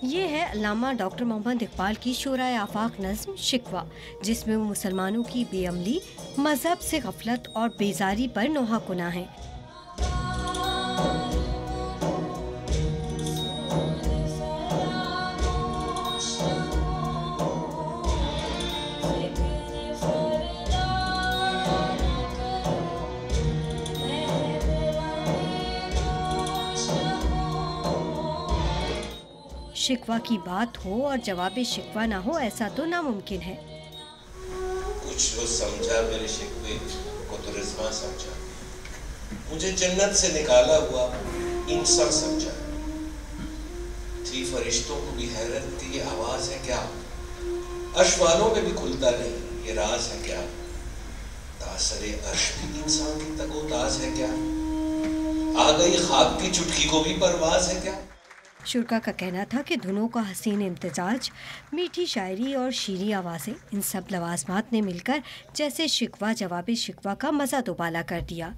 ये है अल्लामा डॉक्टर मोहम्मद इकबाल की शोराए आफाक नज़्म शिकवा, जिसमें वो मुसलमानों की बेअमली, मजहब से गफलत और बेजारी पर नोहा कुना है। शिकवा की बात हो और जवाब शिकवा ना हो, ऐसा तो नामुमकिन है। कुछ जो समझा मेरे शिकवे को तो रिज़वा समझा, मुझे जन्नत से निकाला हुआ इंसान समझा। थी फरिश्तों को भी हैरत थी, ये आवाज है क्या? अर्श वालों में भी खुलता नहीं, ये राज है क्या? तासरे अर्श भी इंसान की तगोताज है क्या? आ गई खाक की चुटकी को भी परवाज है क्या? शुरा का कहना था कि धुनों का हसीन इम्तिजाज, मीठी शायरी और शीरी आवाज़ें, इन सब लवाजमात ने मिलकर जैसे शिकवा जवाब शिकवा का मज़ा दोबाला कर दिया।